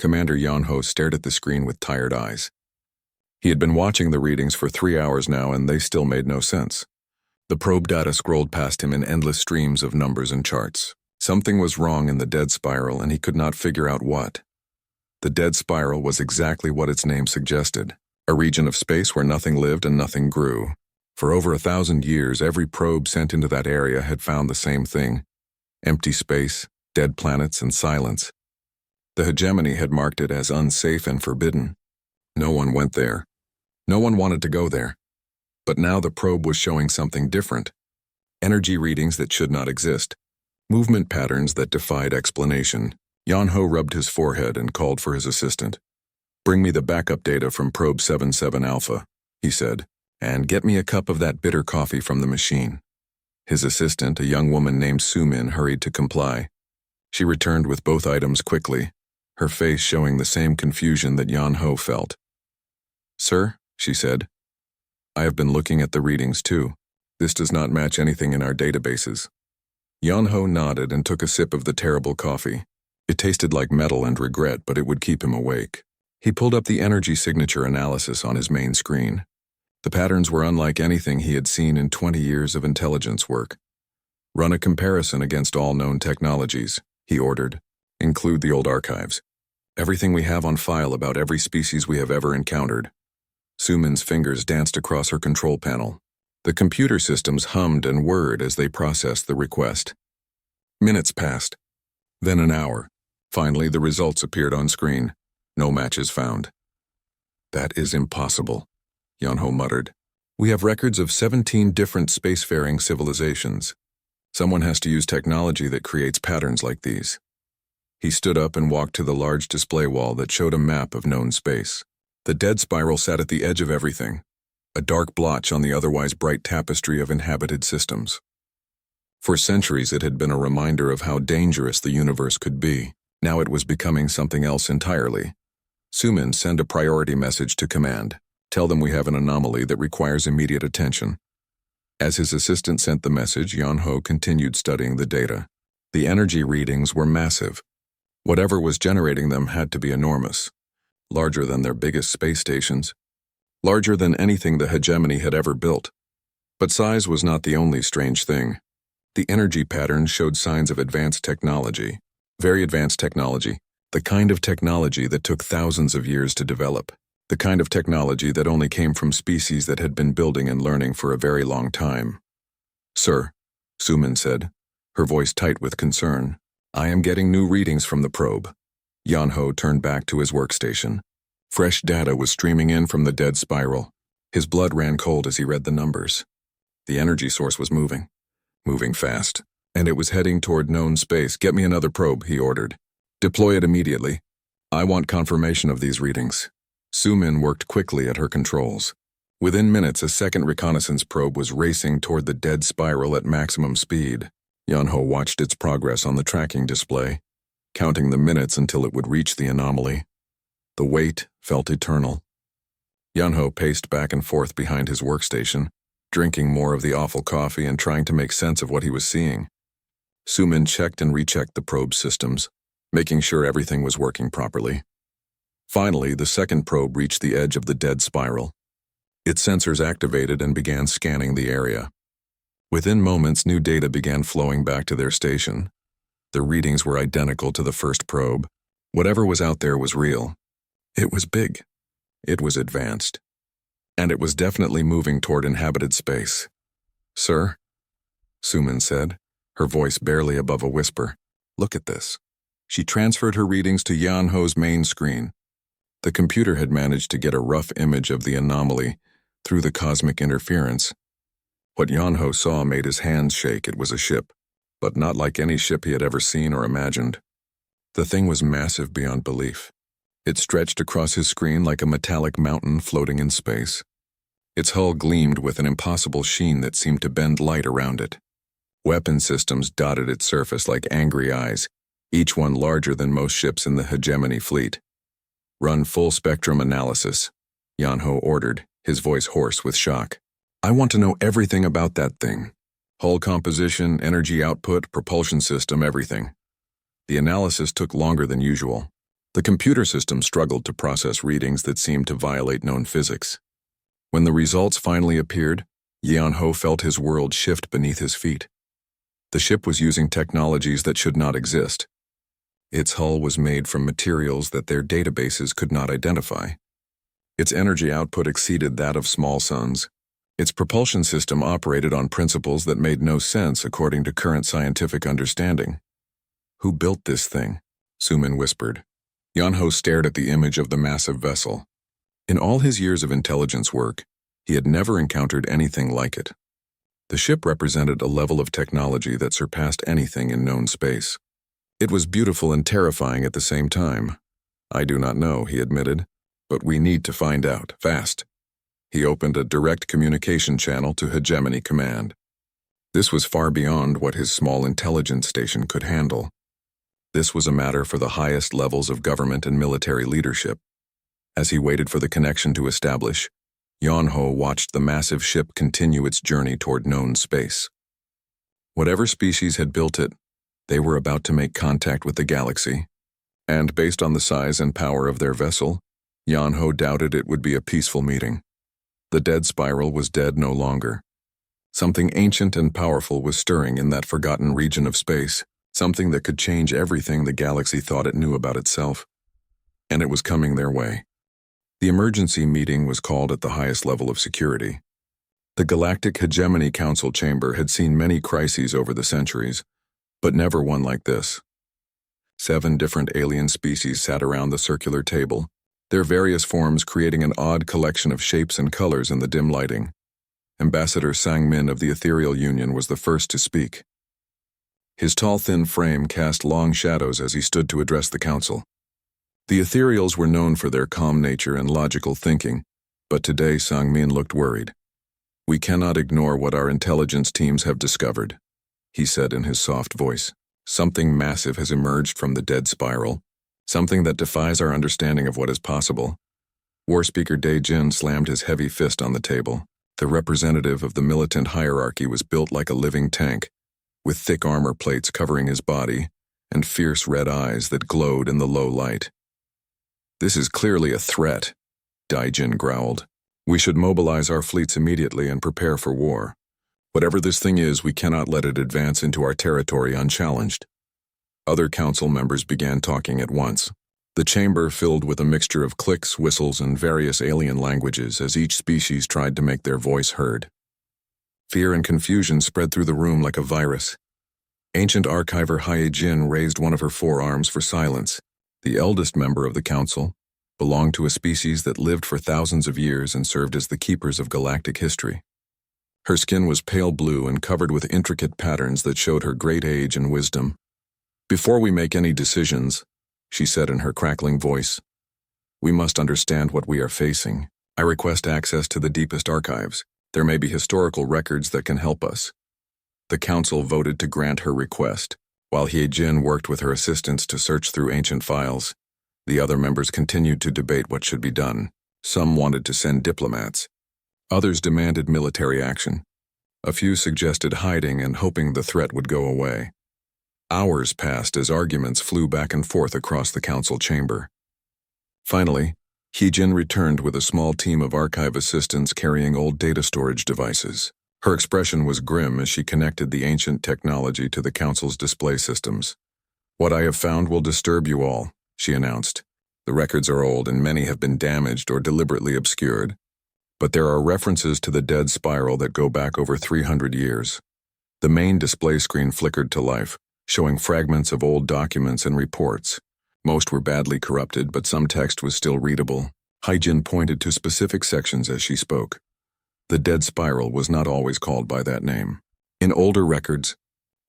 Commander Yan-Ho stared at the screen with tired eyes. He had been watching the readings for 3 hours now, and they still made no sense. The probe data scrolled past him in endless streams of numbers and charts. Something was wrong in the dead spiral, and he could not figure out what. The dead spiral was exactly what its name suggested, a region of space where nothing lived and nothing grew. For over 1,000 years, every probe sent into that area had found the same thing: empty space, dead planets, and silence. The hegemony had marked it as unsafe and forbidden. No one went there. No one wanted to go there. But now the probe was showing something different. Energy readings that should not exist. Movement patterns that defied explanation. Yan-Ho rubbed his forehead and called for his assistant. "Bring me the backup data from probe 77 Alpha," he said, "and get me a cup of that bitter coffee from the machine." His assistant, a young woman named Sumin, hurried to comply. She returned with both items quickly, her face showing the same confusion that Yan-Ho felt. "Sir," she said, "I have been looking at the readings too. This does not match anything in our databases." Yan-Ho nodded and took a sip of the terrible coffee. It tasted like metal and regret, but it would keep him awake. He pulled up the energy signature analysis on his main screen. The patterns were unlike anything he had seen in 20 years of intelligence work. "Run a comparison against all known technologies," he ordered. "Include the old archives. Everything we have on file about every species we have ever encountered." Sumin's fingers danced across her control panel. The computer systems hummed and whirred as they processed the request. Minutes passed. Then an hour. Finally, the results appeared on screen. No matches found. "That is impossible," Yan-Ho muttered. "We have records of 17 different spacefaring civilizations. Someone has to use technology that creates patterns like these." He stood up and walked to the large display wall that showed a map of known space. The dead spiral sat at the edge of everything, a dark blotch on the otherwise bright tapestry of inhabited systems. For centuries it had been a reminder of how dangerous the universe could be. Now it was becoming something else entirely. "Sumin, send a priority message to command. Tell them we have an anomaly that requires immediate attention." As his assistant sent the message, Yan-Ho continued studying the data. The energy readings were massive. Whatever was generating them had to be enormous. Larger than their biggest space stations. Larger than anything the hegemony had ever built. But size was not the only strange thing. The energy patterns showed signs of advanced technology. Very advanced technology. The kind of technology that took thousands of years to develop. The kind of technology that only came from species that had been building and learning for a very long time. "Sir," Sumin said, her voice tight with concern, "I am getting new readings from the probe." Yan-Ho turned back to his workstation. Fresh data was streaming in from the dead spiral. His blood ran cold as he read the numbers. The energy source was moving fast, and it was heading toward known space. "Get me another probe," he ordered. "Deploy it immediately. I want confirmation of these readings." Sumin worked quickly at her controls. Within minutes, a second reconnaissance probe was racing toward the dead spiral at maximum speed. Yan-Ho watched its progress on the tracking display, counting the minutes until it would reach the anomaly. The wait felt eternal. Yan-Ho paced back and forth behind his workstation, drinking more of the awful coffee and trying to make sense of what he was seeing. Sumin checked and rechecked the probe systems, making sure everything was working properly. Finally, the second probe reached the edge of the dead spiral. Its sensors activated and began scanning the area. Within moments, new data began flowing back to their station. The readings were identical to the first probe. Whatever was out there was real. It was big. It was advanced. And it was definitely moving toward inhabited space. "Sir," Sumin said, her voice barely above a whisper, "look at this." She transferred her readings to Yan-Ho's main screen. The computer had managed to get a rough image of the anomaly through the cosmic interference. What Yan-Ho saw made his hands shake. It was a ship, but not like any ship he had ever seen or imagined. The thing was massive beyond belief. It stretched across his screen like a metallic mountain floating in space. Its hull gleamed with an impossible sheen that seemed to bend light around it. Weapon systems dotted its surface like angry eyes, each one larger than most ships in the hegemony fleet. "Run full-spectrum analysis," Yan-Ho ordered, his voice hoarse with shock. "I want to know everything about that thing. Hull composition, energy output, propulsion system, everything." The analysis took longer than usual. The computer system struggled to process readings that seemed to violate known physics. When the results finally appeared, Yeon-ho felt his world shift beneath his feet. The ship was using technologies that should not exist. Its hull was made from materials that their databases could not identify. Its energy output exceeded that of small suns. Its propulsion system operated on principles that made no sense according to current scientific understanding. "Who built this thing?" Sumin whispered. Yeon-ho stared at the image of the massive vessel. In all his years of intelligence work, he had never encountered anything like it. The ship represented a level of technology that surpassed anything in known space. It was beautiful and terrifying at the same time. "I do not know," he admitted, "but we need to find out, fast." He opened a direct communication channel to Hegemony Command. This was far beyond what his small intelligence station could handle. This was a matter for the highest levels of government and military leadership. As he waited for the connection to establish, Yeon-ho watched the massive ship continue its journey toward known space. Whatever species had built it, they were about to make contact with the galaxy, and based on the size and power of their vessel, Yeon-ho doubted it would be a peaceful meeting. The dead spiral was dead no longer. Something ancient and powerful was stirring in that forgotten region of space, something that could change everything the galaxy thought it knew about itself. And it was coming their way. The emergency meeting was called at the highest level of security. The Galactic Hegemony Council chamber had seen many crises over the centuries, but never one like this. 7 different alien species sat around the circular table, their various forms creating an odd collection of shapes and colors in the dim lighting. Ambassador Sang-min of the Ethereal Union was the first to speak. His tall, thin frame cast long shadows as he stood to address the council. The Ethereals were known for their calm nature and logical thinking, but today Sang-min looked worried. "We cannot ignore what our intelligence teams have discovered," he said in his soft voice. "Something massive has emerged from the dead spiral, something that defies our understanding of what is possible." War Speaker Dae-jin slammed his heavy fist on the table. The representative of the militant hierarchy was built like a living tank, with thick armor plates covering his body and fierce red eyes that glowed in the low light. "This is clearly a threat," Dae-jin growled. "We should mobilize our fleets immediately and prepare for war. Whatever this thing is, we cannot let it advance into our territory unchallenged." Other council members began talking at once. The chamber filled with a mixture of clicks, whistles, and various alien languages as each species tried to make their voice heard. Fear and confusion spread through the room like a virus. Ancient archiver Hye-jin raised one of her forearms for silence. The eldest member of the council belonged to a species that lived for thousands of years and served as the keepers of galactic history. Her skin was pale blue and covered with intricate patterns that showed her great age and wisdom. "Before we make any decisions," she said in her crackling voice, "we must understand what we are facing. I request access to the deepest archives. There may be historical records that can help us." The council voted to grant her request. While Hye-jin worked with her assistants to search through ancient files, the other members continued to debate what should be done. Some wanted to send diplomats. Others demanded military action. A few suggested hiding and hoping the threat would go away. Hours passed as arguments flew back and forth across the council chamber. Finally, Hye-jin returned with a small team of archive assistants carrying old data storage devices. Her expression was grim as she connected the ancient technology to the council's display systems. "What I have found will disturb you all," she announced. "The records are old and many have been damaged or deliberately obscured. But there are references to the dead spiral that go back over 300 years. The main display screen flickered to life, showing fragments of old documents and reports. Most were badly corrupted, but some text was still readable." Hye-jin pointed to specific sections as she spoke. The dead spiral was not always called by that name. In older records,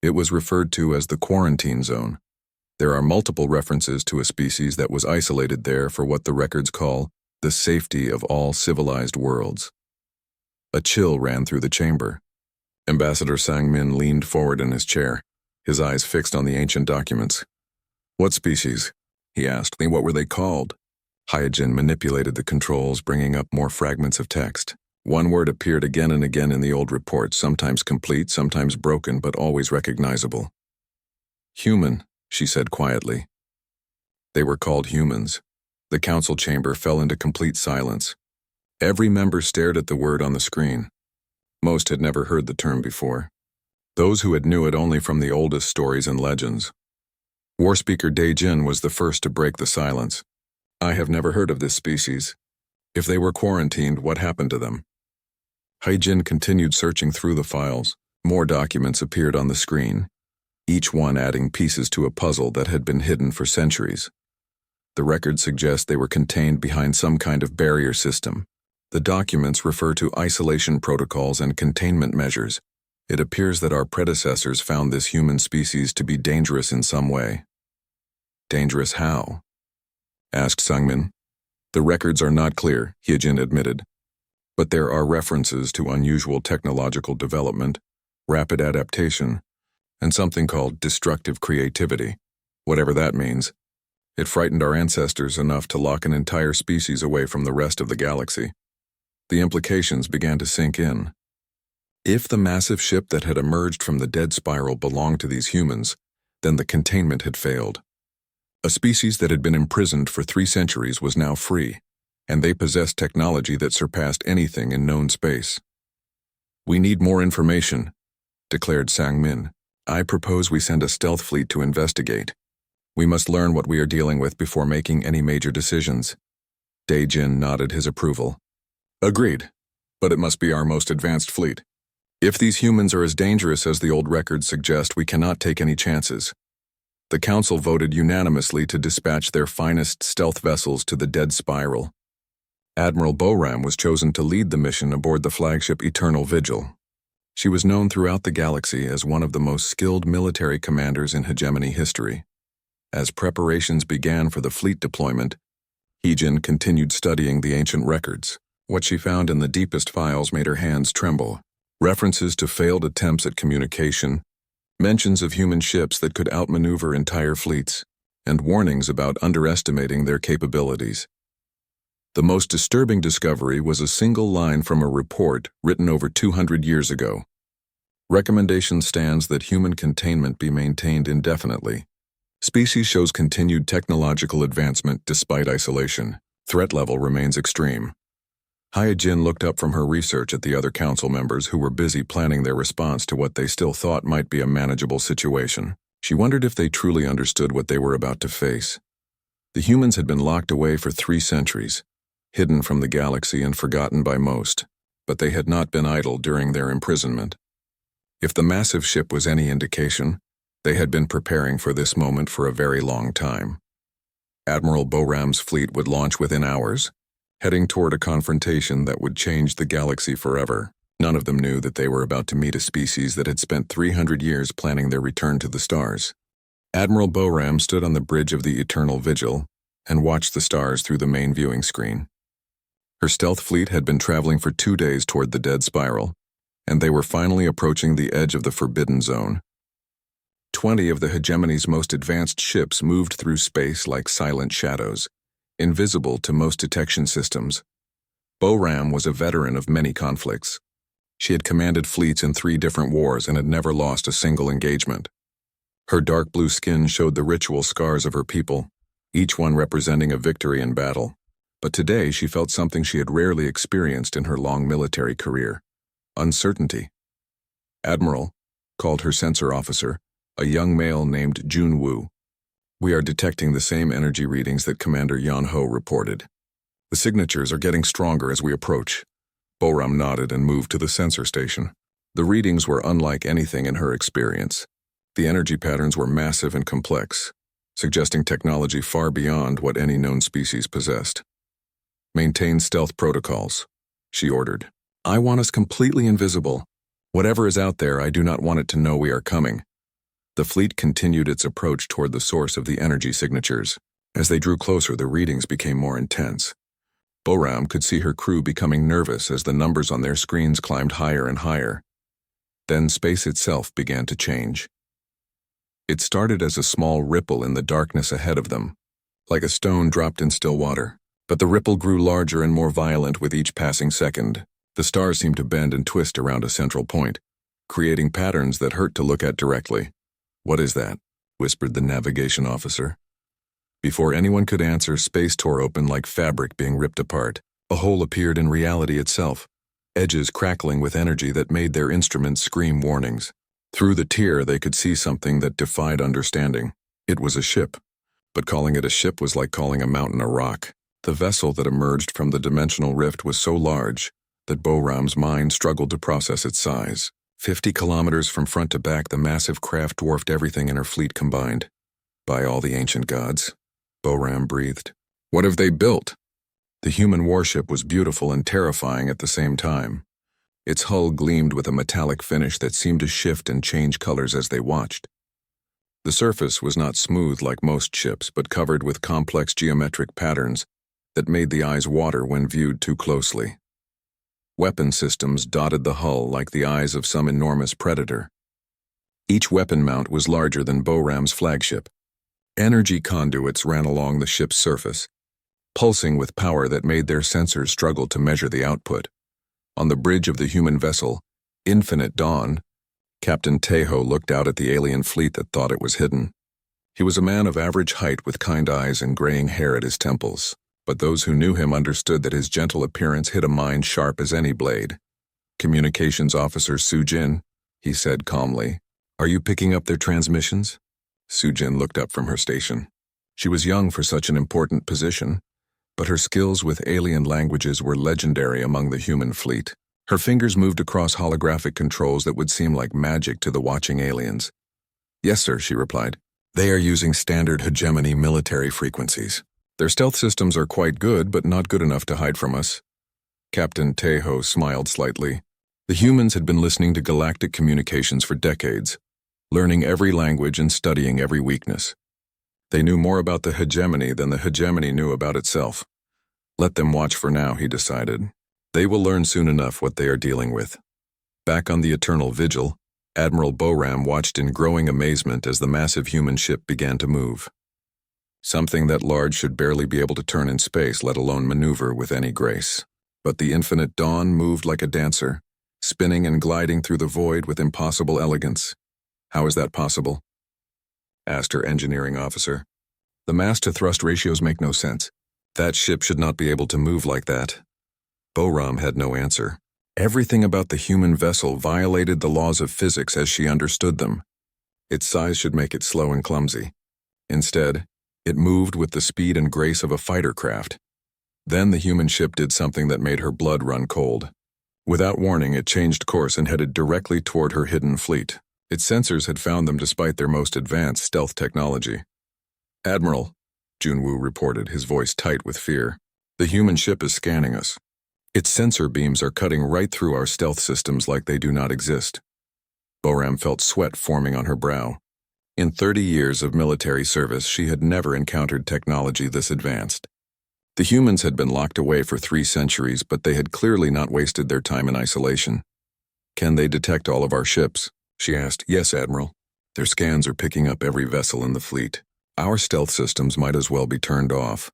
it was referred to as the quarantine zone. There are multiple references to a species that was isolated there for what the records call the safety of all civilized worlds. A chill ran through the chamber. Ambassador Sang-min leaned forward in his chair, his eyes fixed on the ancient documents. "What species?" he asked. "What were they called?" Hye-jin manipulated the controls, bringing up more fragments of text. One word appeared again and again in the old reports, sometimes complete, sometimes broken, but always recognizable. "Human," she said quietly. They were called humans. The council chamber fell into complete silence. Every member stared at the word on the screen. Most had never heard the term before. Those who had knew it only from the oldest stories and legends. War Speaker Dae-jin was the first to break the silence. I have never heard of this species. If they were quarantined, what happened to them? Hae-jin continued searching through the files. More documents appeared on the screen, each one adding pieces to a puzzle that had been hidden for centuries. The records suggest they were contained behind some kind of barrier system. The documents refer to isolation protocols and containment measures. It appears that our predecessors found this human species to be dangerous in some way. Dangerous how? Asked Sungmin. The records are not clear, Hae-jin admitted. But there are references to unusual technological development, rapid adaptation, and something called destructive creativity, whatever that means. It frightened our ancestors enough to lock an entire species away from the rest of the galaxy. The implications began to sink in. If the massive ship that had emerged from the dead spiral belonged to these humans, then the containment had failed. A species that had been imprisoned for 3 centuries was now free, and they possessed technology that surpassed anything in known space. We need more information, declared Sang-min. I propose we send a stealth fleet to investigate. We must learn what we are dealing with before making any major decisions. Dae-jin nodded his approval. Agreed, but it must be our most advanced fleet. If these humans are as dangerous as the old records suggest, we cannot take any chances. The council voted unanimously to dispatch their finest stealth vessels to the dead spiral. Admiral Boram was chosen to lead the mission aboard the flagship Eternal Vigil. She was known throughout the galaxy as one of the most skilled military commanders in hegemony history. As preparations began for the fleet deployment, Hae-jin continued studying the ancient records. What she found in the deepest files made her hands tremble. References to failed attempts at communication, mentions of human ships that could outmaneuver entire fleets, and warnings about underestimating their capabilities. The most disturbing discovery was a single line from a report written over 200 years ago. Recommendation stands that human containment be maintained indefinitely. Species shows continued technological advancement despite isolation. Threat level remains extreme. Hae-jin looked up from her research at the other council members who were busy planning their response to what they still thought might be a manageable situation. She wondered if they truly understood what they were about to face. The humans had been locked away for 3 centuries, hidden from the galaxy and forgotten by most, but they had not been idle during their imprisonment. If the massive ship was any indication, they had been preparing for this moment for a very long time. Admiral Boram's fleet would launch within hours, heading toward a confrontation that would change the galaxy forever. None of them knew that they were about to meet a species that had spent 300 years planning their return to the stars. Admiral Boram stood on the bridge of the Eternal Vigil and watched the stars through the main viewing screen. Her stealth fleet had been traveling for 2 days toward the dead spiral, and they were finally approaching the edge of the Forbidden Zone. 20 of the hegemony's most advanced ships moved through space like silent shadows, invisible to most detection systems. Boram was a veteran of many conflicts. She had commanded fleets in 3 different wars and had never lost a single engagement. Her dark blue skin showed the ritual scars of her people, each one representing a victory in battle. But today she felt something she had rarely experienced in her long military career: uncertainty. Admiral, called her sensor officer, a young male named Jun-woo. We are detecting the same energy readings that Commander Yan-ho reported. The signatures are getting stronger as we approach. Boram nodded and moved to the sensor station. The readings were unlike anything in her experience. The energy patterns were massive and complex, suggesting technology far beyond what any known species possessed. Maintain stealth protocols, she ordered. I want us completely invisible. Whatever is out there, I do not want it to know we are coming. The fleet continued its approach toward the source of the energy signatures. As they drew closer, the readings became more intense. Boram could see her crew becoming nervous as the numbers on their screens climbed higher and higher. Then space itself began to change. It started as a small ripple in the darkness ahead of them, like a stone dropped in still water. But the ripple grew larger and more violent with each passing second. The stars seemed to bend and twist around a central point, creating patterns that hurt to look at directly. What is that? Whispered the navigation officer. Before anyone could answer, space tore open like fabric being ripped apart. A hole appeared in reality itself, edges crackling with energy that made their instruments scream warnings. Through the tear, they could see something that defied understanding. It was a ship, but calling it a ship was like calling a mountain a rock. The vessel that emerged from the dimensional rift was so large that Boram's mind struggled to process its size. 50 kilometers from front to back, the massive craft dwarfed everything in her fleet combined. By all the ancient gods, Boram breathed. What have they built? The human warship was beautiful and terrifying at the same time. Its hull gleamed with a metallic finish that seemed to shift and change colors as they watched. The surface was not smooth like most ships, but covered with complex geometric patterns that made the eyes water when viewed too closely. Weapon systems dotted the hull like the eyes of some enormous predator. Each weapon mount was larger than Boram's flagship. Energy conduits ran along the ship's surface, pulsing with power that made their sensors struggle to measure the output. On the bridge of the human vessel, Infinite Dawn, Captain Tejo looked out at the alien fleet that thought it was hidden. He was a man of average height with kind eyes and graying hair at his temples, but those who knew him understood that his gentle appearance hit a mind sharp as any blade. Communications Officer Sujin, he said calmly, "Are you picking up their transmissions?" Sujin looked up from her station. She was young for such an important position, but her skills with alien languages were legendary among the human fleet. Her fingers moved across holographic controls that would seem like magic to the watching aliens. "Yes, sir," she replied. "They are using standard hegemony military frequencies. Their stealth systems are quite good, but not good enough to hide from us." Captain Tejo smiled slightly. The humans had been listening to galactic communications for decades, learning every language and studying every weakness. They knew more about the hegemony than the hegemony knew about itself. Let them watch for now, he decided. They will learn soon enough what they are dealing with. Back on the Eternal Vigil, Admiral Boram watched in growing amazement as the massive human ship began to move. Something that large should barely be able to turn in space, let alone maneuver with any grace. But the Infinite Dawn moved like a dancer, spinning and gliding through the void with impossible elegance. "How is that possible?" asked her engineering officer. "The mass-to-thrust ratios make no sense. That ship should not be able to move like that." Boram had no answer. Everything about the human vessel violated the laws of physics as she understood them. Its size should make it slow and clumsy. Instead, it moved with the speed and grace of a fighter craft. Then the human ship did something that made her blood run cold. Without warning, it changed course and headed directly toward her hidden fleet. Its sensors had found them despite their most advanced stealth technology. "Admiral," Junwoo reported, his voice tight with fear, "the human ship is scanning us. Its sensor beams are cutting right through our stealth systems like they do not exist." Boram felt sweat forming on her brow. In 30 years of military service, she had never encountered technology this advanced. The humans had been locked away for 3 centuries, but they had clearly not wasted their time in isolation. "Can they detect all of our ships?" she asked. "Yes, Admiral. Their scans are picking up every vessel in the fleet. Our stealth systems might as well be turned off."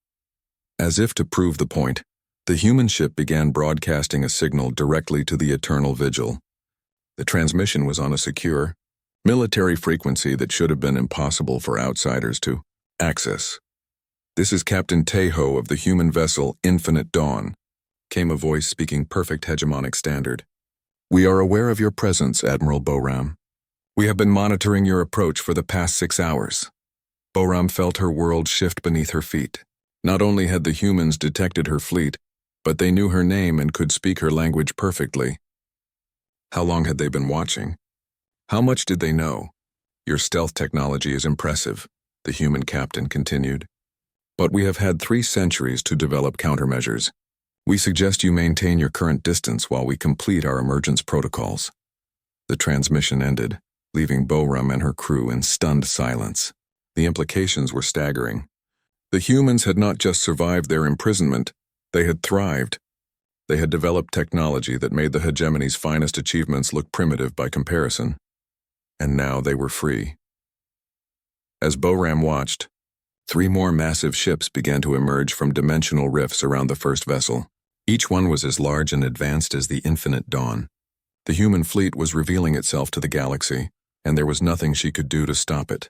As if to prove the point, the human ship began broadcasting a signal directly to the Eternal Vigil. The transmission was on a secure, military frequency that should have been impossible for outsiders to access. "This is Captain Tejo of the human vessel Infinite Dawn," came a voice speaking perfect hegemonic standard. "We are aware of your presence, Admiral Boram. We have been monitoring your approach for the past 6 hours." Boram felt her world shift beneath her feet. Not only had the humans detected her fleet, but they knew her name and could speak her language perfectly. How long had they been watching? How much did they know? "Your stealth technology is impressive," the human captain continued. "But we have had 3 centuries to develop countermeasures. We suggest you maintain your current distance while we complete our emergence protocols." The transmission ended, leaving Boram and her crew in stunned silence. The implications were staggering. The humans had not just survived their imprisonment, they had thrived. They had developed technology that made the hegemony's finest achievements look primitive by comparison. And now they were free. As Boram watched, 3 more massive ships began to emerge from dimensional rifts around the first vessel. Each one was as large and advanced as the Infinite Dawn. The human fleet was revealing itself to the galaxy, and there was nothing she could do to stop it.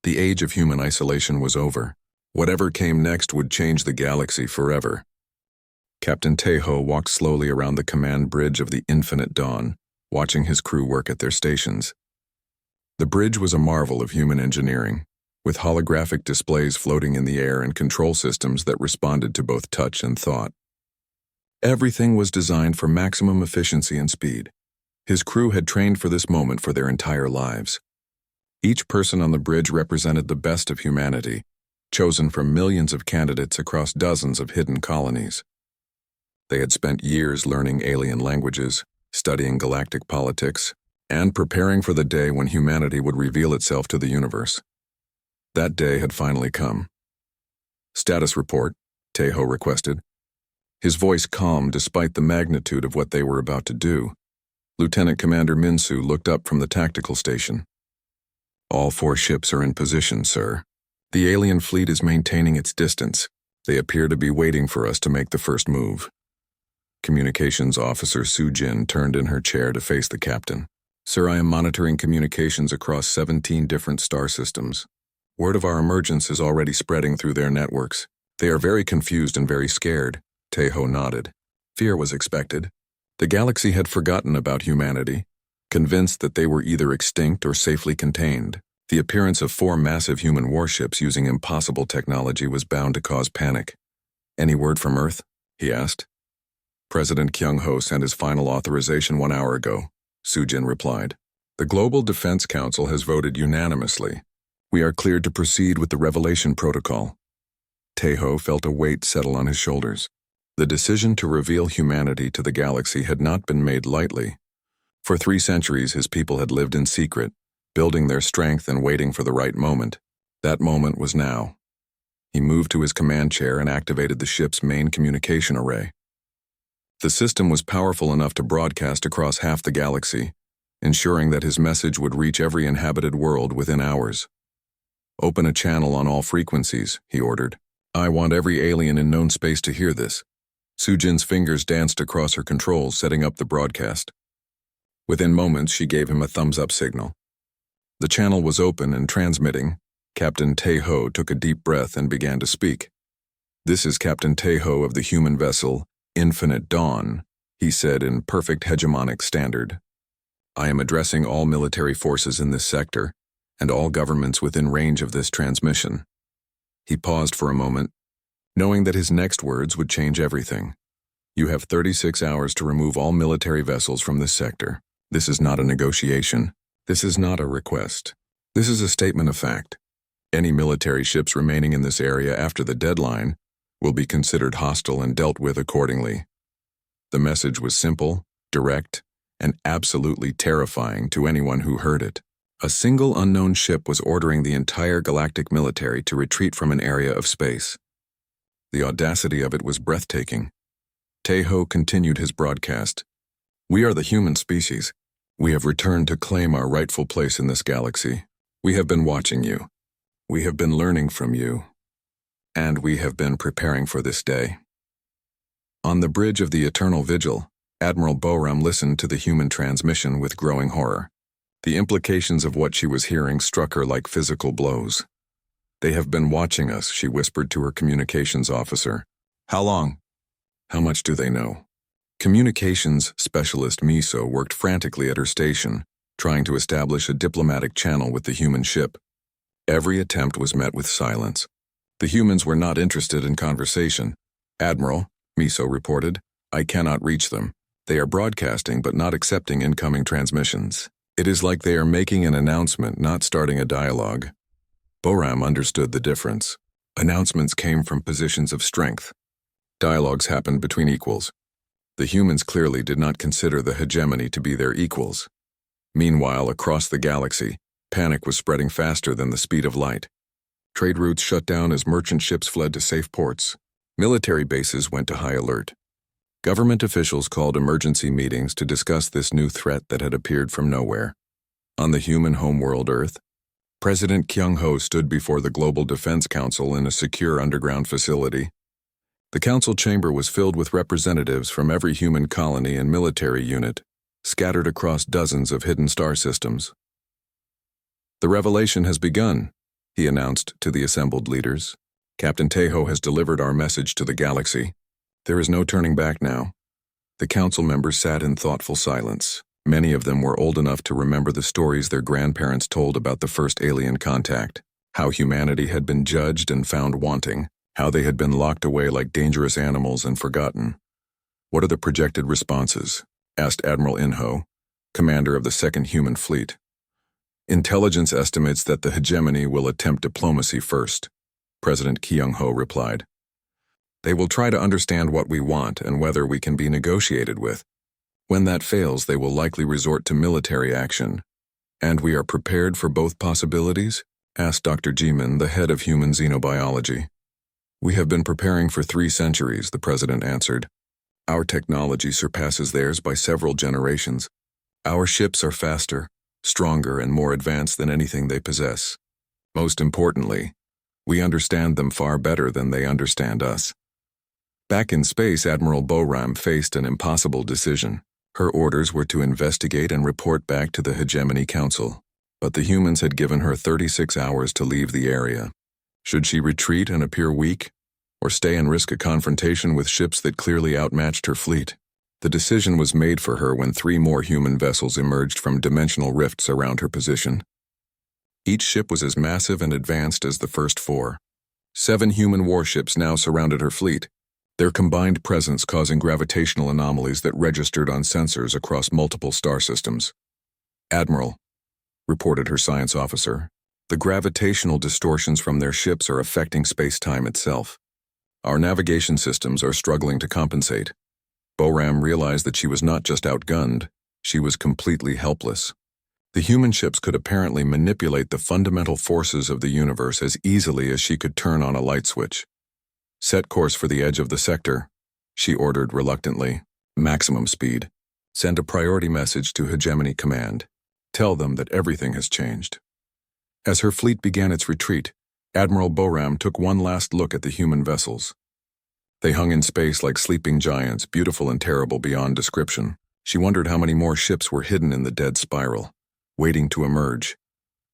The age of human isolation was over. Whatever came next would change the galaxy forever. Captain Tejo walked slowly around the command bridge of the Infinite Dawn, watching his crew work at their stations. The bridge was a marvel of human engineering, with holographic displays floating in the air and control systems that responded to both touch and thought. Everything was designed for maximum efficiency and speed. His crew had trained for this moment for their entire lives. Each person on the bridge represented the best of humanity, chosen from millions of candidates across dozens of hidden colonies. They had spent years learning alien languages, studying galactic politics, and preparing for the day when humanity would reveal itself to the universe. That day had finally come. "Status report," Tejo requested. His voice calm despite the magnitude of what they were about to do. Lieutenant Commander Minsu looked up from the tactical station. "All 4 ships are in position, sir. The alien fleet is maintaining its distance. They appear to be waiting for us to make the first move." Communications Officer Sujin turned in her chair to face the captain. "Sir, I am monitoring communications across 17 different star systems. Word of our emergence is already spreading through their networks. They are very confused and very scared." Tejo nodded. Fear was expected. The galaxy had forgotten about humanity, convinced that they were either extinct or safely contained. The appearance of 4 massive human warships using impossible technology was bound to cause panic. "Any word from Earth?" he asked. "President Kyung-ho sent his final authorization 1 hour ago," Sujin replied. "The Global Defense Council has voted unanimously. We are cleared to proceed with the Revelation Protocol." Tejo felt a weight settle on his shoulders. The decision to reveal humanity to the galaxy had not been made lightly. For 3 centuries, his people had lived in secret, building their strength and waiting for the right moment. That moment was now. He moved to his command chair and activated the ship's main communication array. The system was powerful enough to broadcast across half the galaxy, ensuring that his message would reach every inhabited world within hours. "Open a channel on all frequencies," he ordered. "I want every alien in known space to hear this." Sujin's fingers danced across her controls, setting up the broadcast. Within moments, she gave him a thumbs-up signal. The channel was open and transmitting. Captain Tejo took a deep breath and began to speak. "This is Captain Tejo of the human vessel Infinite Dawn," he said in perfect hegemonic standard. "I am addressing all military forces in this sector and all governments within range of this transmission." He paused for a moment, knowing that his next words would change everything. "You have 36 hours to remove all military vessels from this sector. This is not a negotiation. This is not a request. This is a statement of fact. Any military ships remaining in this area after the deadline will be considered hostile and dealt with accordingly." The message was simple, direct, and absolutely terrifying to anyone who heard it. A single unknown ship was ordering the entire galactic military to retreat from an area of space. The audacity of it was breathtaking. Tejo continued his broadcast. "We are the human species. We have returned to claim our rightful place in this galaxy. We have been watching you. We have been learning from you. And we have been preparing for this day." On the bridge of the Eternal Vigil, Admiral Boram listened to the human transmission with growing horror. The implications of what she was hearing struck her like physical blows. "They have been watching us," she whispered to her communications officer. "How long? How much do they know?" Communications specialist Miso worked frantically at her station, trying to establish a diplomatic channel with the human ship. Every attempt was met with silence. The humans were not interested in conversation. "Admiral," Miso reported, "I cannot reach them. They are broadcasting but not accepting incoming transmissions. It is like they are making an announcement, not starting a dialogue." Boram understood the difference. Announcements came from positions of strength. Dialogues happened between equals. The humans clearly did not consider the hegemony to be their equals. Meanwhile, across the galaxy, panic was spreading faster than the speed of light. Trade routes shut down as merchant ships fled to safe ports. Military bases went to high alert. Government officials called emergency meetings to discuss this new threat that had appeared from nowhere. On the human homeworld Earth, President Kyung-ho stood before the Global Defense Council in a secure underground facility. The council chamber was filled with representatives from every human colony and military unit, scattered across dozens of hidden star systems. "The revelation has begun," he announced to the assembled leaders. Captain Tejo has delivered our message to the galaxy. There is no turning back now. The council members sat in thoughtful silence. Many of them were old enough to remember the stories their grandparents told about the first alien contact, how humanity had been judged and found wanting, how they had been locked away like dangerous animals and forgotten. "What are the projected responses?" asked Admiral Inho, commander of the Second Human Fleet. "Intelligence estimates that the hegemony will attempt diplomacy first," President Kyung-ho replied. "They will try to understand what we want and whether we can be negotiated with. When that fails, they will likely resort to military action. And we are prepared for both possibilities?" asked Dr. Jimin, the head of human xenobiology. "We have been preparing for 3 centuries," the president answered. "Our technology surpasses theirs by several generations. Our ships are faster, stronger, and more advanced than anything they possess. Most importantly, we understand them far better than they understand us." Back in space, Admiral Boram faced an impossible decision. Her orders were to investigate and report back to the Hegemony Council, but the humans had given her 36 hours to leave the area. Should she retreat and appear weak, or stay and risk a confrontation with ships that clearly outmatched her fleet? The decision was made for her when 3 more human vessels emerged from dimensional rifts around her position. Each ship was as massive and advanced as the first 4. 7 human warships now surrounded her fleet, their combined presence causing gravitational anomalies that registered on sensors across multiple star systems. "Admiral," reported her science officer, "the gravitational distortions from their ships are affecting space-time itself. Our navigation systems are struggling to compensate." Boram realized that she was not just outgunned, she was completely helpless. The human ships could apparently manipulate the fundamental forces of the universe as easily as she could turn on a light switch. "Set course for the edge of the sector," she ordered reluctantly. "Maximum speed. Send a priority message to Hegemony Command. Tell them that everything has changed." As her fleet began its retreat, Admiral Boram took one last look at the human vessels. They hung in space like sleeping giants, beautiful and terrible beyond description. She wondered how many more ships were hidden in the dead spiral, waiting to emerge.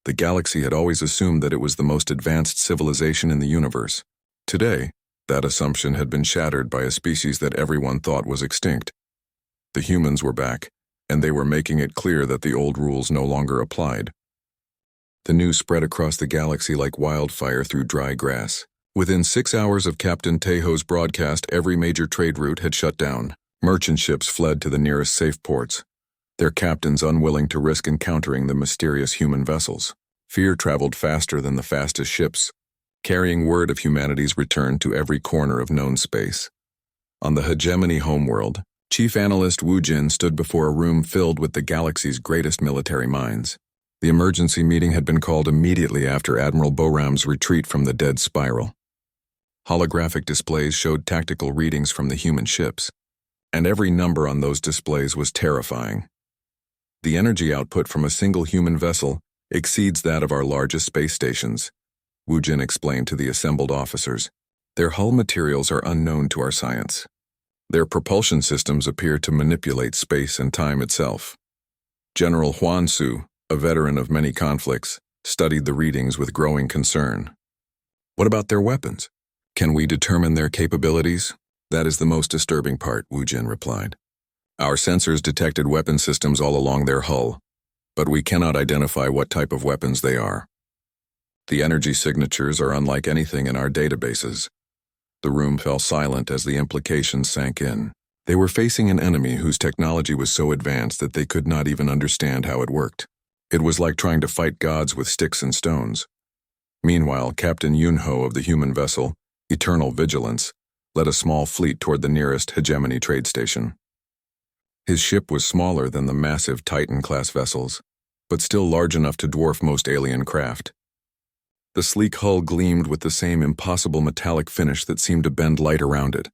The galaxy had always assumed that it was the most advanced civilization in the universe. Today, that assumption had been shattered by a species that everyone thought was extinct. The humans were back, and they were making it clear that the old rules no longer applied. The news spread across the galaxy like wildfire through dry grass. Within 6 hours of Captain Tejo's broadcast, every major trade route had shut down. Merchant ships fled to the nearest safe ports, their captains unwilling to risk encountering the mysterious human vessels. Fear traveled faster than the fastest ships, carrying word of humanity's return to every corner of known space. On the Hegemony homeworld, Chief Analyst Wu Jin stood before a room filled with the galaxy's greatest military minds. The emergency meeting had been called immediately after Admiral Boram's retreat from the dead spiral. Holographic displays showed tactical readings from the human ships, and every number on those displays was terrifying. The energy output from a single human vessel exceeds that of our largest space stations, Wu Jin explained to the assembled officers. Their hull materials are unknown to our science. Their propulsion systems appear to manipulate space and time itself. General Huan Su, a veteran of many conflicts, studied the readings with growing concern. "What about their weapons? Can we determine their capabilities?" "That is the most disturbing part," Wu Jin replied. "Our sensors detected weapon systems all along their hull, but we cannot identify what type of weapons they are. The energy signatures are unlike anything in our databases." The room fell silent as the implications sank in. They were facing an enemy whose technology was so advanced that they could not even understand how it worked. It was like trying to fight gods with sticks and stones. Meanwhile, Captain Yunho of the human vessel, Eternal Vigilance, led a small fleet toward the nearest Hegemony trade station. His ship was smaller than the massive Titan-class vessels, but still large enough to dwarf most alien craft. The sleek hull gleamed with the same impossible metallic finish that seemed to bend light around it.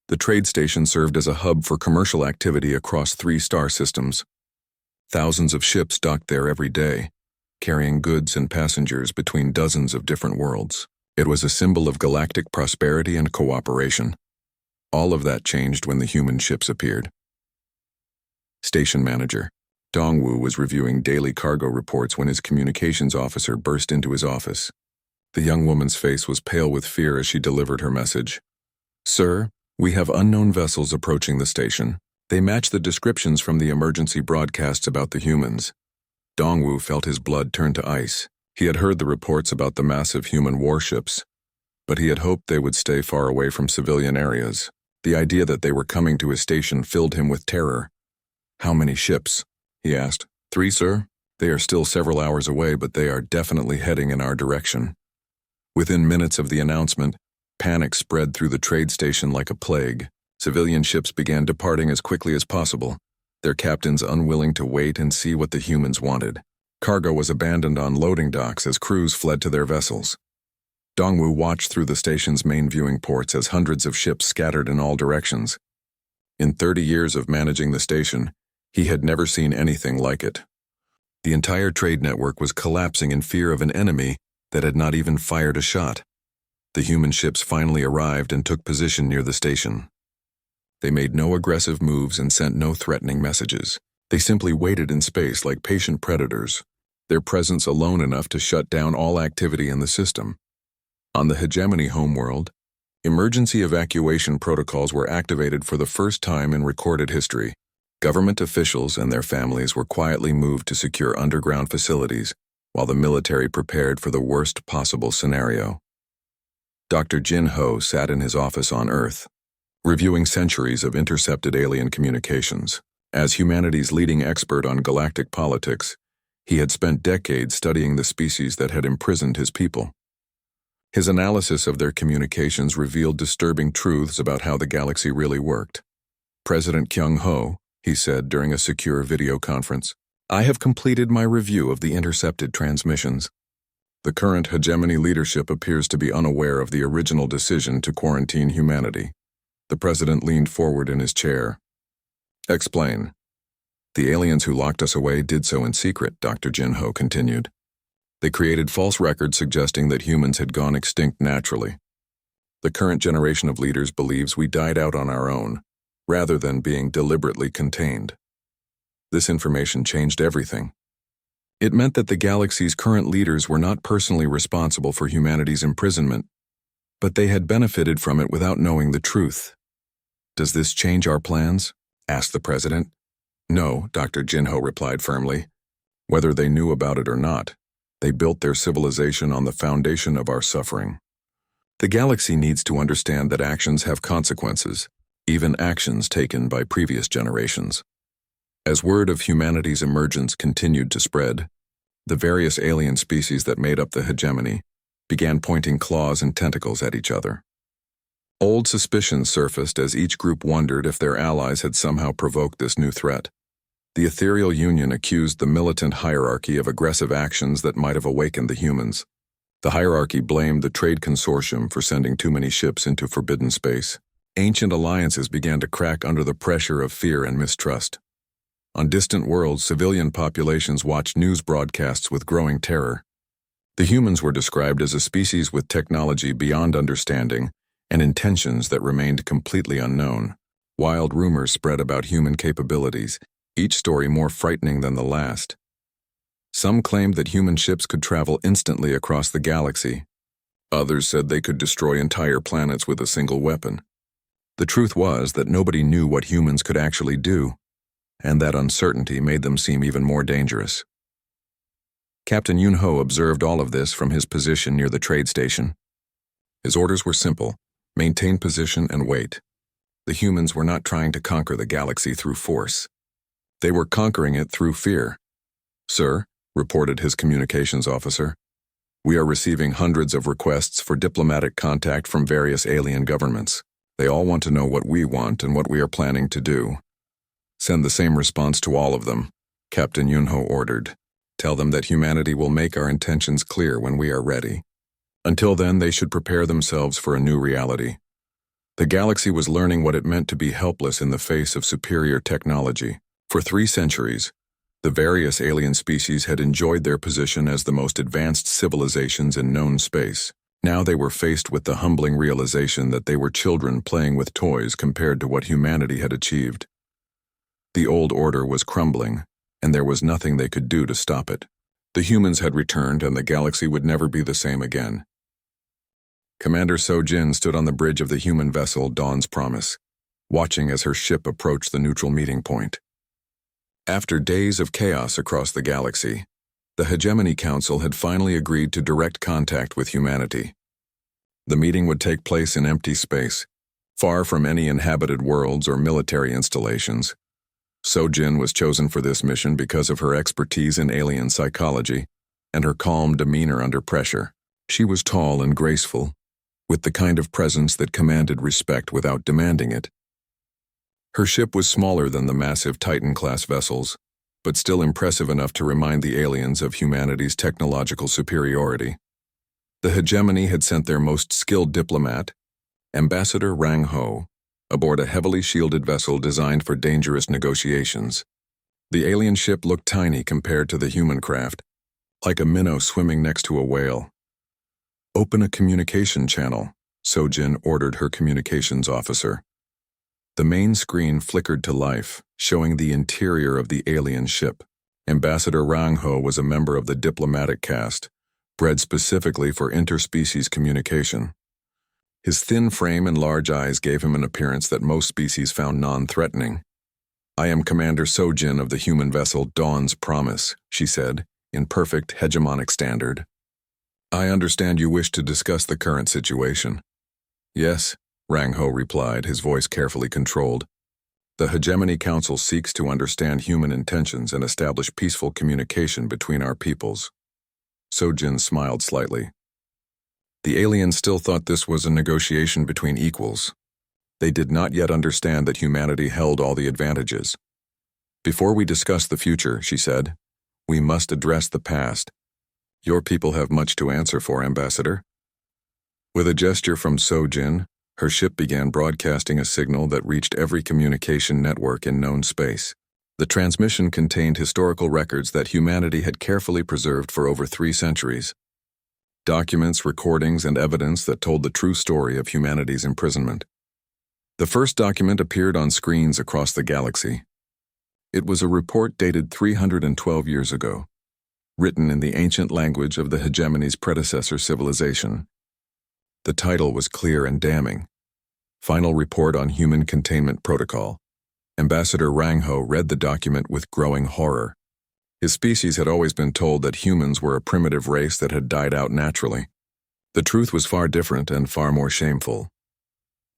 The trade station served as a hub for commercial activity across 3 star systems. Thousands of ships docked there every day, carrying goods and passengers between dozens of different worlds. It was a symbol of galactic prosperity and cooperation. All of that changed when the human ships appeared. Station Manager Dongwu was reviewing daily cargo reports when his communications officer burst into his office. The young woman's face was pale with fear as she delivered her message. "Sir, we have unknown vessels approaching the station. They match the descriptions from the emergency broadcasts about the humans." Dongwu felt his blood turn to ice. He had heard the reports about the massive human warships, but he had hoped they would stay far away from civilian areas. The idea that they were coming to his station filled him with terror. "How many ships?" he asked. "3, sir. They are still several hours away, but they are definitely heading in our direction." Within minutes of the announcement, panic spread through the trade station like a plague. Civilian ships began departing as quickly as possible, their captains unwilling to wait and see what the humans wanted. Cargo was abandoned on loading docks as crews fled to their vessels. Dongwu watched through the station's main viewing ports as hundreds of ships scattered in all directions. In 30 years of managing the station, he had never seen anything like it. The entire trade network was collapsing in fear of an enemy that had not even fired a shot. The human ships finally arrived and took position near the station. They made no aggressive moves and sent no threatening messages. They simply waited in space like patient predators, their presence alone enough to shut down all activity in the system. On the hegemony homeworld, emergency evacuation protocols were activated for the first time in recorded history. Government officials and their families were quietly moved to secure underground facilities, while the military prepared for the worst possible scenario. Dr. Jin Ho sat in his office on Earth, reviewing centuries of intercepted alien communications. As humanity's leading expert on galactic politics, he had spent decades studying the species that had imprisoned his people. His analysis of their communications revealed disturbing truths about how the galaxy really worked. "President Kyung-ho," he said during a secure video conference, "I have completed my review of the intercepted transmissions. The current hegemony leadership appears to be unaware of the original decision to quarantine humanity." The president leaned forward in his chair. "Explain." "The aliens who locked us away did so in secret," Dr. Jin Ho continued. "They created false records suggesting that humans had gone extinct naturally. The current generation of leaders believes we died out on our own, rather than being deliberately contained. This information changed everything. It meant that the galaxy's current leaders were not personally responsible for humanity's imprisonment, but they had benefited from it without knowing the truth." "Does this change our plans?" asked the president. "No," Dr. Jin Ho replied firmly. "Whether they knew about it or not, they built their civilization on the foundation of our suffering. The galaxy needs to understand that actions have consequences, even actions taken by previous generations." As word of humanity's emergence continued to spread, the various alien species that made up the hegemony began pointing claws and tentacles at each other. Old suspicions surfaced as each group wondered if their allies had somehow provoked this new threat. The Ethereal Union accused the militant hierarchy of aggressive actions that might have awakened the humans. The hierarchy blamed the Trade Consortium for sending too many ships into forbidden space. Ancient alliances began to crack under the pressure of fear and mistrust. On distant worlds, civilian populations watched news broadcasts with growing terror. The humans were described as a species with technology beyond understanding and intentions that remained completely unknown. Wild rumors spread about human capabilities, each story more frightening than the last. Some claimed that human ships could travel instantly across the galaxy. Others said they could destroy entire planets with a single weapon. The truth was that nobody knew what humans could actually do, and that uncertainty made them seem even more dangerous. Captain Yun-ho observed all of this from his position near the trade station. His orders were simple: maintain position and wait. The humans were not trying to conquer the galaxy through force. They were conquering it through fear. "Sir," reported his communications officer, "we are receiving hundreds of requests for diplomatic contact from various alien governments. They all want to know what we want and what we are planning to do." "Send the same response to all of them," Captain Yun-ho ordered. "Tell them that humanity will make our intentions clear when we are ready. Until then, they should prepare themselves for a new reality." The galaxy was learning what it meant to be helpless in the face of superior technology. For 3 centuries, the various alien species had enjoyed their position as the most advanced civilizations in known space. Now they were faced with the humbling realization that they were children playing with toys compared to what humanity had achieved. The old order was crumbling, and there was nothing they could do to stop it. The humans had returned, and the galaxy would never be the same again. Commander So-Jin stood on the bridge of the human vessel Dawn's Promise, watching as her ship approached the neutral meeting point. After days of chaos across the galaxy, the Hegemony Council had finally agreed to direct contact with humanity. The meeting would take place in empty space, far from any inhabited worlds or military installations. So-Jin was chosen for this mission because of her expertise in alien psychology and her calm demeanor under pressure. She was tall and graceful, with the kind of presence that commanded respect without demanding it. Her ship was smaller than the massive Titan-class vessels, but still impressive enough to remind the aliens of humanity's technological superiority. The Hegemony had sent their most skilled diplomat, Ambassador Rang Ho, aboard a heavily shielded vessel designed for dangerous negotiations. The alien ship looked tiny compared to the human craft, like a minnow swimming next to a whale. "Open a communication channel," So-Jin ordered her communications officer. The main screen flickered to life, showing the interior of the alien ship. Ambassador Rang Ho was a member of the diplomatic caste, bred specifically for interspecies communication. His thin frame and large eyes gave him an appearance that most species found non-threatening. "I am Commander So-Jin of the human vessel Dawn's Promise," she said, in perfect hegemonic standard. "I understand you wish to discuss the current situation." "Yes," Rang Ho replied, his voice carefully controlled. "The Hegemony Council seeks to understand human intentions and establish peaceful communication between our peoples." So-Jin smiled slightly. The aliens still thought this was a negotiation between equals. They did not yet understand that humanity held all the advantages. "Before we discuss the future," she said, "we must address the past. Your people have much to answer for, Ambassador." With a gesture from So-Jin, her ship began broadcasting a signal that reached every communication network in known space. The transmission contained historical records that humanity had carefully preserved for over 3 centuries. Documents, recordings, and evidence that told the true story of humanity's imprisonment. The first document appeared on screens across the galaxy. It was a report dated 312 years ago, written in the ancient language of the Hegemony's predecessor civilization. The title was clear and damning: Final Report on Human Containment Protocol. Ambassador Rang Ho read the document with growing horror. His species had always been told that humans were a primitive race that had died out naturally. The truth was far different and far more shameful.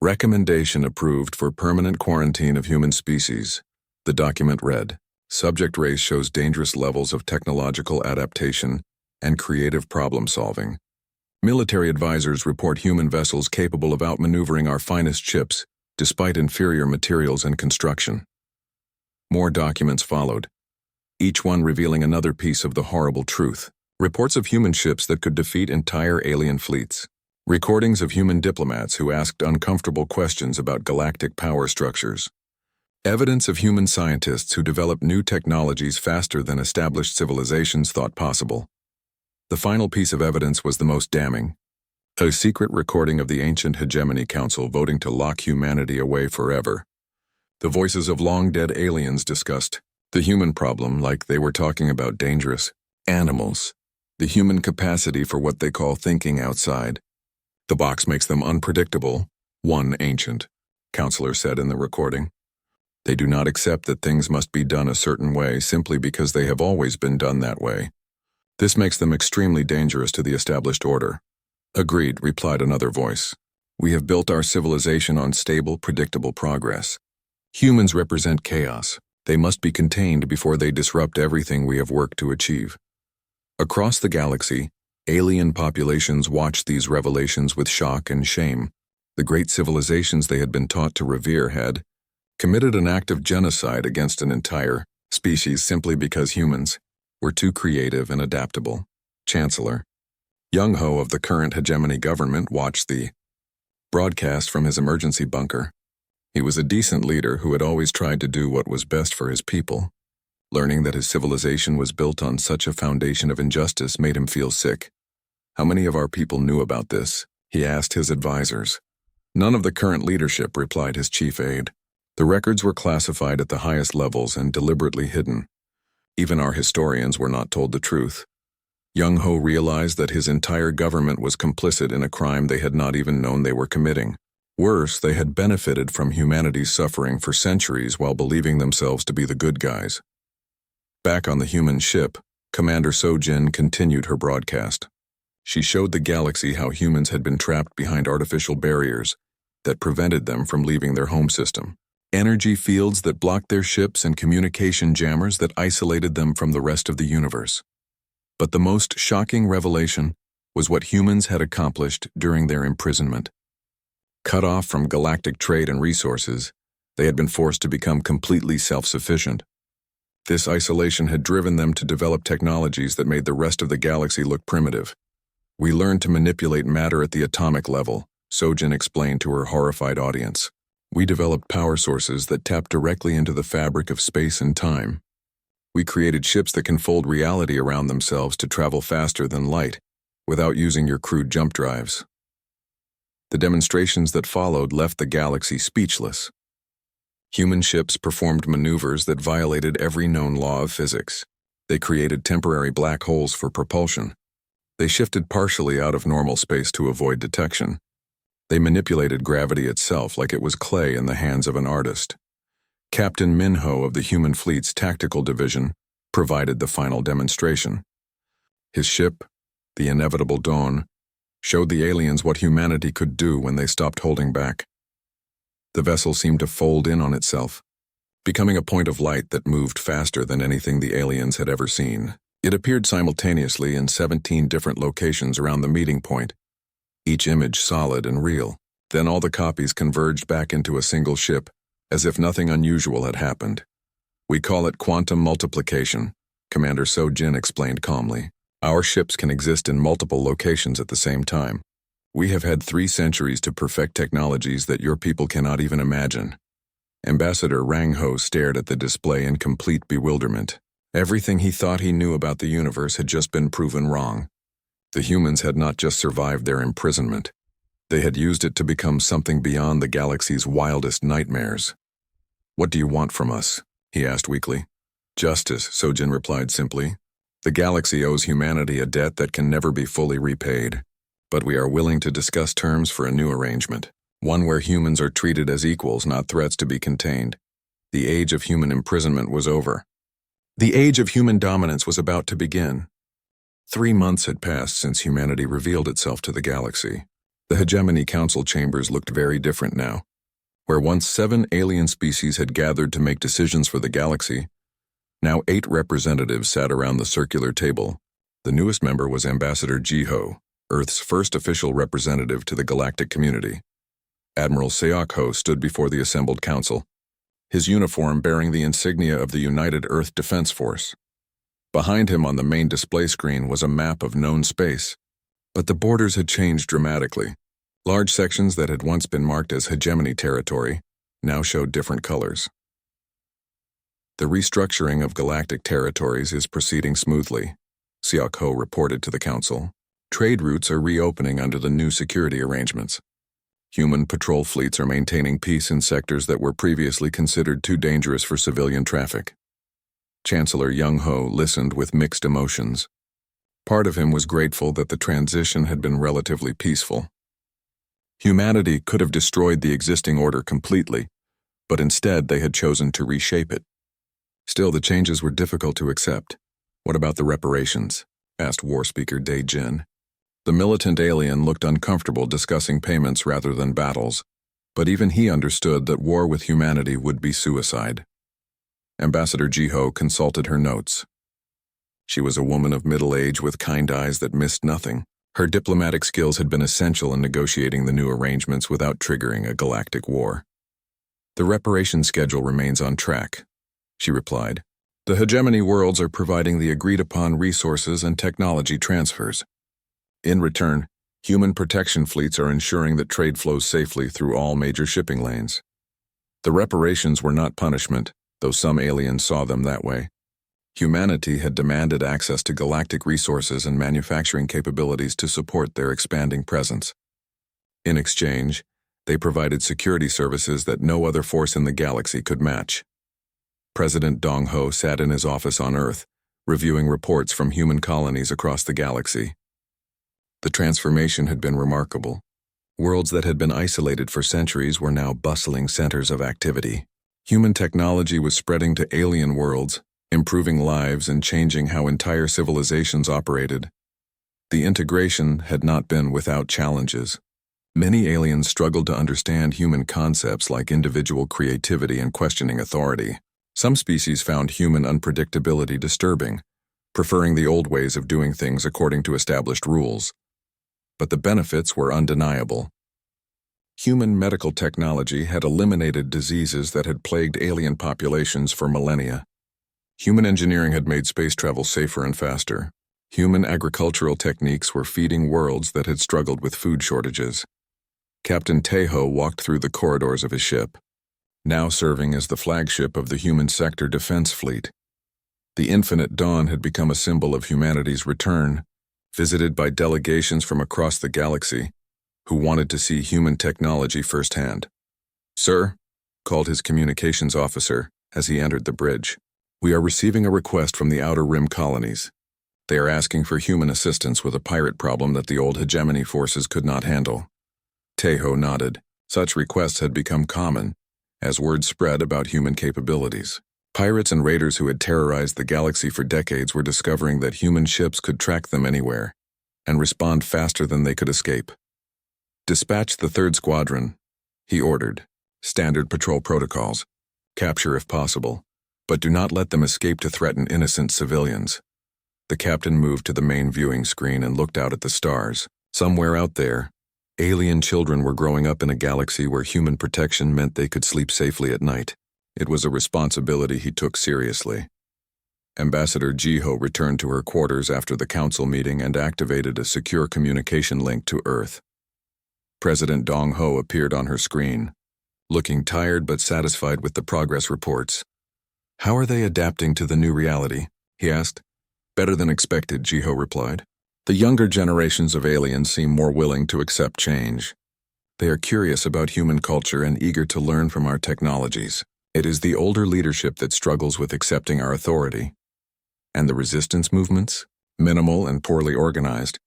Recommendation approved for permanent quarantine of human species. The document read, "Subject race shows dangerous levels of technological adaptation and creative problem-solving. Military advisors report human vessels capable of outmaneuvering our finest ships, despite inferior materials and construction." More documents followed, each one revealing another piece of the horrible truth. Reports of human ships that could defeat entire alien fleets. Recordings of human diplomats who asked uncomfortable questions about galactic power structures. Evidence of human scientists who developed new technologies faster than established civilizations thought possible. The final piece of evidence was the most damning: a secret recording of the ancient Hegemony Council voting to lock humanity away forever. The voices of long-dead aliens discussed the human problem like they were talking about dangerous animals, the human capacity for what they call thinking outside. "The box makes them unpredictable," one ancient counselor said in the recording. "They do not accept that things must be done a certain way simply because they have always been done that way. This makes them extremely dangerous to the established order." "Agreed," replied another voice. "We have built our civilization on stable, predictable progress. Humans represent chaos. They must be contained before they disrupt everything we have worked to achieve." Across the galaxy, alien populations watched these revelations with shock and shame. The great civilizations they had been taught to revere had committed an act of genocide against an entire species simply because humans were too creative and adaptable. Chancellor Young Ho of the current Hegemony government watched the broadcast from his emergency bunker. He was a decent leader who had always tried to do what was best for his people. Learning that his civilization was built on such a foundation of injustice made him feel sick. "How many of our people knew about this?" he asked his advisors. "None of the current leadership," replied his chief aide. "The records were classified at the highest levels and deliberately hidden. Even our historians were not told the truth." Young Ho realized that his entire government was complicit in a crime they had not even known they were committing. Worse, they had benefited from humanity's suffering for centuries while believing themselves to be the good guys. Back on the human ship, Commander So-Jin continued her broadcast. She showed the galaxy how humans had been trapped behind artificial barriers that prevented them from leaving their home system. Energy fields that blocked their ships and communication jammers that isolated them from the rest of the universe. But the most shocking revelation was what humans had accomplished during their imprisonment. Cut off from galactic trade and resources, they had been forced to become completely self-sufficient. This isolation had driven them to develop technologies that made the rest of the galaxy look primitive. "We learned to manipulate matter at the atomic level," So-Jin explained to her horrified audience. "We developed power sources that tap directly into the fabric of space and time. We created ships that can fold reality around themselves to travel faster than light, without using your crude jump drives." The demonstrations that followed left the galaxy speechless. Human ships performed maneuvers that violated every known law of physics. They created temporary black holes for propulsion. They shifted partially out of normal space to avoid detection. They manipulated gravity itself like it was clay in the hands of an artist. Captain Minho of the Human Fleet's Tactical Division provided the final demonstration. His ship, the Inevitable Dawn, showed the aliens what humanity could do when they stopped holding back. The vessel seemed to fold in on itself, becoming a point of light that moved faster than anything the aliens had ever seen. It appeared simultaneously in 17 different locations around the meeting point, each image solid and real. Then all the copies converged back into a single ship, as if nothing unusual had happened. "We call it quantum multiplication," Commander So-Jin explained calmly. "Our ships can exist in multiple locations at the same time. We have had 3 centuries to perfect technologies that your people cannot even imagine." Ambassador Rang Ho stared at the display in complete bewilderment. Everything he thought he knew about the universe had just been proven wrong. The humans had not just survived their imprisonment. They had used it to become something beyond the galaxy's wildest nightmares. "What do you want from us?" he asked weakly. "Justice," So-Jin replied simply. "The galaxy owes humanity a debt that can never be fully repaid. But we are willing to discuss terms for a new arrangement, one where humans are treated as equals, not threats to be contained. The age of human imprisonment was over. The age of human dominance was about to begin." 3 months had passed since humanity revealed itself to the galaxy. The Hegemony Council chambers looked very different now. Where once 7 alien species had gathered to make decisions for the galaxy, now 8 representatives sat around the circular table. The newest member was Ambassador Ji-Ho, Earth's first official representative to the galactic community. Admiral Seok-Ho stood before the assembled council, his uniform bearing the insignia of the United Earth Defense Force. Behind him on the main display screen was a map of known space, but the borders had changed dramatically. Large sections that had once been marked as hegemony territory now showed different colors. "The restructuring of galactic territories is proceeding smoothly," Seok-Ho reported to the council. "Trade routes are reopening under the new security arrangements. Human patrol fleets are maintaining peace in sectors that were previously considered too dangerous for civilian traffic." Chancellor Young Ho listened with mixed emotions. Part of him was grateful that the transition had been relatively peaceful. Humanity could have destroyed the existing order completely, but instead they had chosen to reshape it. Still, the changes were difficult to accept. "What about the reparations?" asked War Speaker Dae-Jin. The militant alien looked uncomfortable discussing payments rather than battles, but even he understood that war with humanity would be suicide. Ambassador Ji-Ho consulted her notes. She was a woman of middle age with kind eyes that missed nothing. Her diplomatic skills had been essential in negotiating the new arrangements without triggering a galactic war. "The reparation schedule remains on track," she replied. "The hegemony worlds are providing the agreed-upon resources and technology transfers. In return, human protection fleets are ensuring that trade flows safely through all major shipping lanes. The reparations were not punishment, though some aliens saw them that way. Humanity had demanded access to galactic resources and manufacturing capabilities to support their expanding presence. In exchange, they provided security services that no other force in the galaxy could match." President Dong Ho sat in his office on Earth, reviewing reports from human colonies across the galaxy. The transformation had been remarkable. Worlds that had been isolated for centuries were now bustling centers of activity. Human technology was spreading to alien worlds, improving lives and changing how entire civilizations operated. The integration had not been without challenges. Many aliens struggled to understand human concepts like individual creativity and questioning authority. Some species found human unpredictability disturbing, preferring the old ways of doing things according to established rules. But the benefits were undeniable. Human medical technology had eliminated diseases that had plagued alien populations for millennia. Human engineering had made space travel safer and faster. Human agricultural techniques were feeding worlds that had struggled with food shortages. Captain Tejo walked through the corridors of his ship, now serving as the flagship of the human sector defense fleet. The Infinite Dawn had become a symbol of humanity's return, visited by delegations from across the galaxy who wanted to see human technology firsthand. "Sir," called his communications officer as he entered the bridge, "we are receiving a request from the Outer Rim colonies. They are asking for human assistance with a pirate problem that the old hegemony forces could not handle." Tejo nodded. Such requests had become common, as word spread about human capabilities. Pirates and raiders who had terrorized the galaxy for decades were discovering that human ships could track them anywhere and respond faster than they could escape. "Dispatch the 3rd Squadron," he ordered. "Standard patrol protocols. Capture if possible, but do not let them escape to threaten innocent civilians." The captain moved to the main viewing screen and looked out at the stars. Somewhere out there, alien children were growing up in a galaxy where human protection meant they could sleep safely at night. It was a responsibility he took seriously. Ambassador Jiho returned to her quarters after the council meeting and activated a secure communication link to Earth. President Dong Ho appeared on her screen, looking tired but satisfied with the progress reports. "How are they adapting to the new reality?" he asked. "Better than expected," Jiho replied. "The younger generations of aliens seem more willing to accept change. They are curious about human culture and eager to learn from our technologies. It is the older leadership that struggles with accepting our authority. And the resistance movements? Minimal and poorly organized.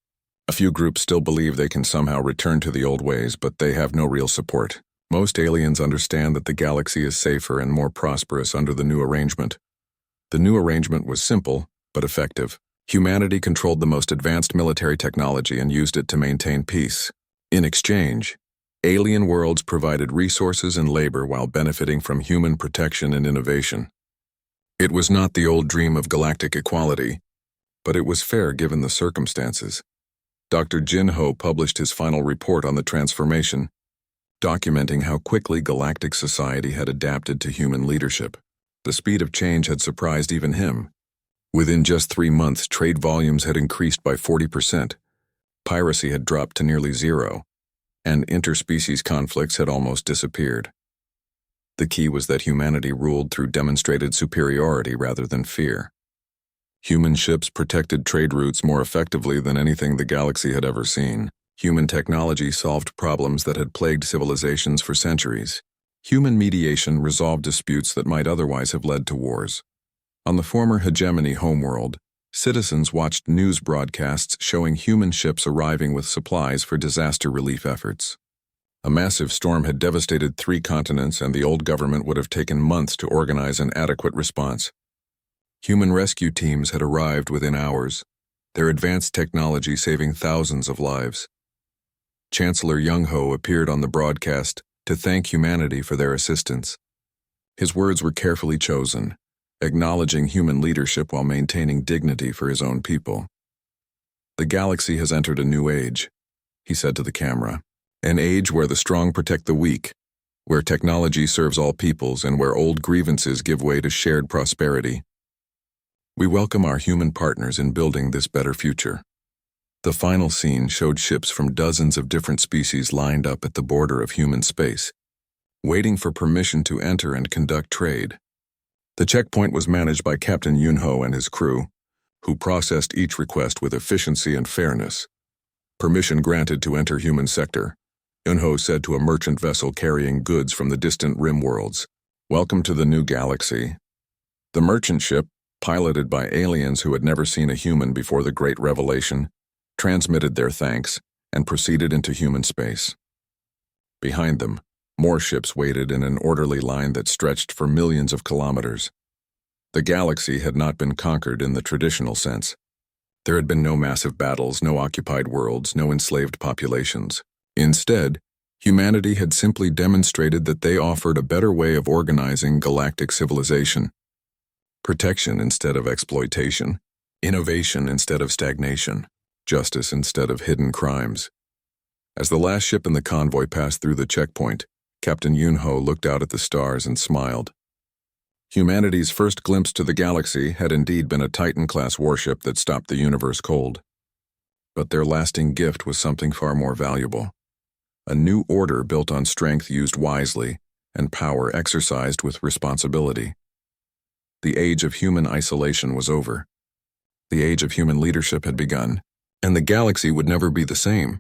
A few groups still believe they can somehow return to the old ways, but they have no real support. Most aliens understand that the galaxy is safer and more prosperous under the new arrangement. The new arrangement was simple, but effective. Humanity controlled the most advanced military technology and used it to maintain peace. In exchange, alien worlds provided resources and labor while benefiting from human protection and innovation. It was not the old dream of galactic equality, but it was fair given the circumstances. Dr. Jin Ho published his final report on the transformation, documenting how quickly galactic society had adapted to human leadership. The speed of change had surprised even him. Within just 3 months, trade volumes had increased by 40%, piracy had dropped to nearly zero, and interspecies conflicts had almost disappeared. The key was that humanity ruled through demonstrated superiority rather than fear. Human ships protected trade routes more effectively than anything the galaxy had ever seen. Human technology solved problems that had plagued civilizations for centuries. Human mediation resolved disputes that might otherwise have led to wars. On the former hegemony homeworld, citizens watched news broadcasts showing human ships arriving with supplies for disaster relief efforts. A massive storm had devastated 3 continents, and the old government would have taken months to organize an adequate response. Human rescue teams had arrived within hours, their advanced technology saving thousands of lives. Chancellor Young Ho appeared on the broadcast to thank humanity for their assistance. His words were carefully chosen, acknowledging human leadership while maintaining dignity for his own people. "The galaxy has entered a new age," he said to the camera. "An age where the strong protect the weak, where technology serves all peoples, and where old grievances give way to shared prosperity. We welcome our human partners in building this better future." The final scene showed ships from dozens of different species lined up at the border of human space, waiting for permission to enter and conduct trade. The checkpoint was managed by Captain Yunho and his crew, who processed each request with efficiency and fairness. "Permission granted to enter human sector," Yunho said to a merchant vessel carrying goods from the distant rim worlds. "Welcome to the new galaxy." The merchant ship, piloted by aliens who had never seen a human before the Great Revelation, transmitted their thanks, and proceeded into human space. Behind them, more ships waited in an orderly line that stretched for millions of kilometers. The galaxy had not been conquered in the traditional sense. There had been no massive battles, no occupied worlds, no enslaved populations. Instead, humanity had simply demonstrated that they offered a better way of organizing galactic civilization. Protection instead of exploitation, innovation instead of stagnation, justice instead of hidden crimes. As the last ship in the convoy passed through the checkpoint, Captain Yunho looked out at the stars and smiled. Humanity's first glimpse to the galaxy had indeed been a Titan-class warship that stopped the universe cold. But their lasting gift was something far more valuable. A new order built on strength used wisely and power exercised with responsibility. The age of human isolation was over. The age of human leadership had begun, and the galaxy would never be the same.